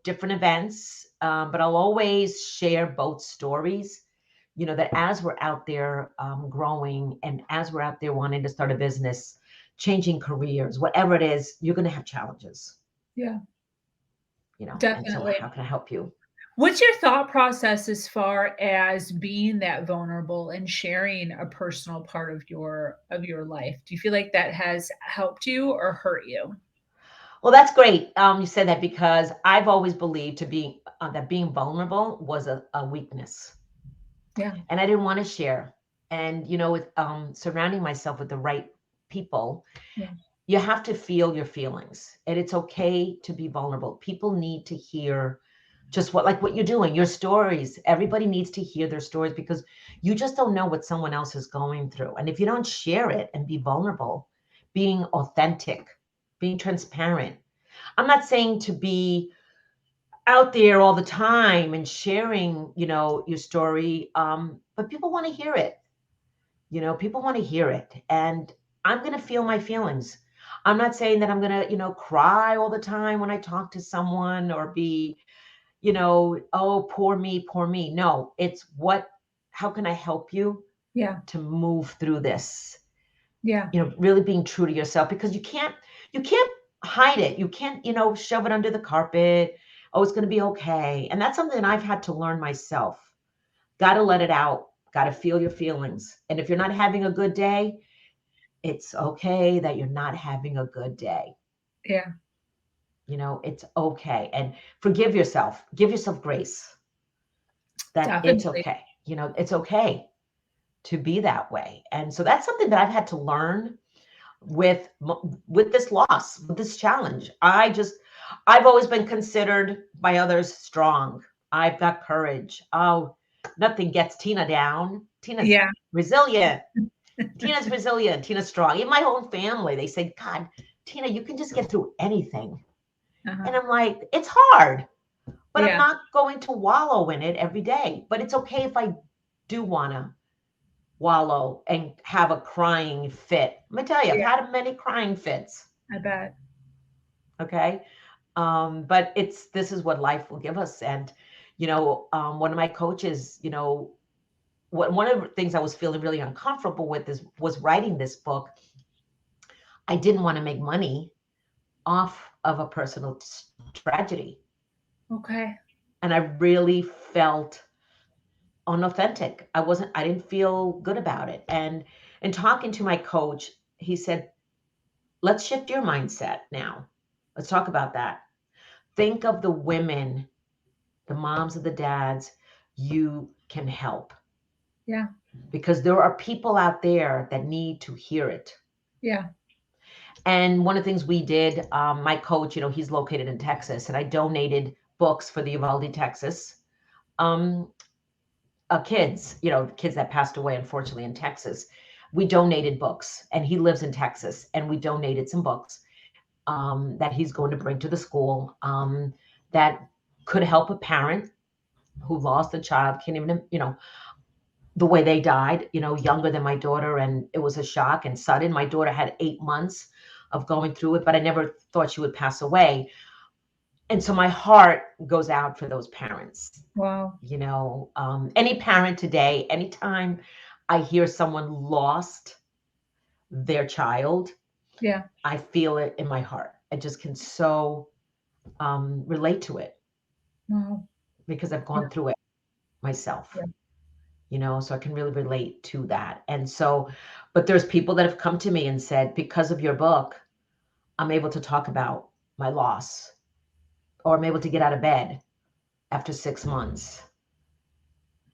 different events, but I'll always share both stories. That as we're out there growing, and as we're out there wanting to start a business, changing careers, whatever it is, you're going to have challenges. Yeah, And so definitely. how can I help you? What's your thought process as far as being that vulnerable and sharing a personal part of your life? Do you feel like that has helped you or hurt you? Well, that's great. You said that because I've always believed that being vulnerable was a weakness, Yeah. and I didn't want to share. And with surrounding myself with the right people, Yeah. you have to feel your feelings, and it's okay to be vulnerable. People need to hear just what you're doing, your stories. Everybody needs to hear their stories because you just don't know what someone else is going through. And if you don't share it and be vulnerable, being authentic, being transparent. I'm not saying to be out there all the time and sharing, your story. But people want to hear it. People want to hear it. And I'm going to feel my feelings. I'm not saying that I'm going to, cry all the time when I talk to someone or be, oh, poor me, poor me. No, how can I help you Yeah. to move through this? Yeah. Really being true to yourself, because you can't hide it. You can't, shove it under the carpet. Oh, it's going to be okay. And that's something I've had to learn myself. Got to let it out. Got to feel your feelings. And if you're not having a good day, it's okay that you're not having a good day. Yeah. It's okay. And forgive yourself. Give yourself grace that it's Definitely. okay. It's okay to be that way. And so that's something that I've had to learn with with this loss, with this challenge. I've always been considered by others strong. I've got courage. Oh, nothing gets Tina down. Tina's Yeah. resilient. Tina's resilient. Tina's strong. In my own family, they say, God, Tina, you can just get through anything. Uh-huh. And I'm like, it's hard, but I'm Yeah. not going to wallow in it every day. But it's okay if I do want to wallow and have a crying fit. Let me tell you, I've Yeah. had many crying fits. I bet. Okay. But this is what life will give us. And, one of my coaches, one of the things I was feeling really uncomfortable with was writing this book. I didn't want to make money off of a personal tragedy. Okay. And I really felt unauthentic. I didn't feel good about it. And in talking to my coach, he said, let's shift your mindset now. Let's talk about that. Think of the women, the moms and the dads you can help, Yeah. because there are people out there that need to hear it. Yeah. And one of the things we did, my coach, he's located in Texas, and I donated books for the Uvalde, Texas um, kids that passed away, unfortunately, in Texas. We donated books, and he lives in Texas, and we donated some books that he's going to bring to the school that could help a parent who lost a child, can't even, the way they died, younger than my daughter. And it was a shock and sudden. My daughter had 8 months of going through it, but I never thought she would pass away. And so my heart goes out for those parents. Wow. Any parent today, anytime I hear someone lost their child, Yeah. I feel it in my heart. I just can so relate to it Wow. because I've Yeah. gone through it myself. Yeah. So I can really relate to that. And so, but there's people that have come to me and said, because of your book, I'm able to talk about my loss, or I'm able to get out of bed after 6 months.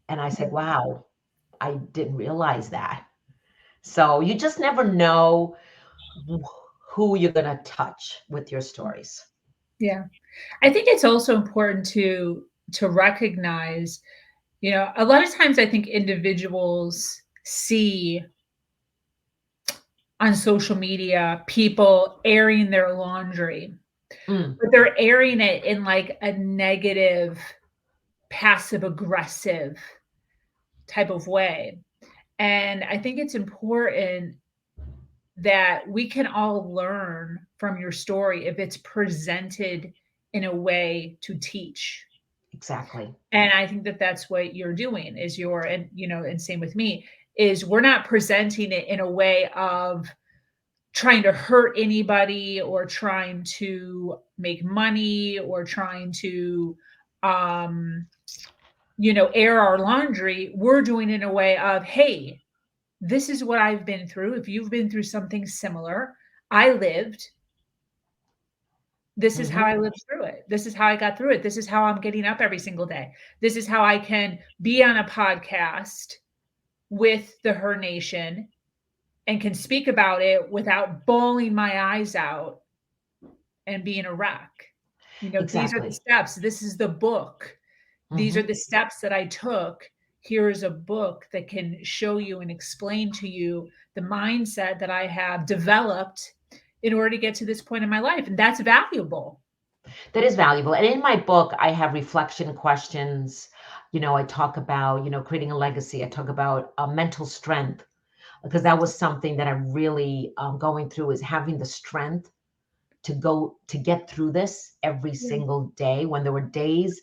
And I Yeah. said, wow, I didn't realize that. So you just never know who you're going to touch with your stories. Yeah. I think it's also important to recognize, a lot of times I think individuals see on social media people airing their laundry, Mm, but they're airing it in like a negative, passive aggressive type of way. And I think it's important that we can all learn from your story if it's presented in a way to teach. Exactly. And I think that that's what you're doing is you're, and and same with me, is we're not presenting it in a way of trying to hurt anybody or trying to make money or trying to um air our laundry. We're doing it in a way of, hey, this is what I've been through. If you've been through something similar, I lived. This is how Hmm. I lived through it. This is how I got through it. This is how I'm getting up every single day. This is how I can be on a podcast with the Her Nation and can speak about it without bawling my eyes out and being a wreck. These are the Exactly. steps. This is the book. These are Hmm. the steps that I took. Here is a book that can show you and explain to you the mindset that I have developed in order to get to this point in my life. And that's valuable. That is valuable. And in my book, I have reflection questions. I talk about, creating a legacy. I talk about mental strength because that was something that I'm really going through is having the strength to get through this every Yeah. single day when there were days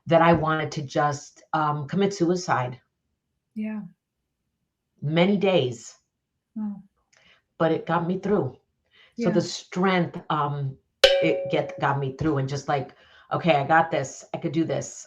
that I wanted to just commit suicide, Yeah. many days, Oh, but it got me through. So yeah. the strength, got me through and just like, okay, I got this. I could do this.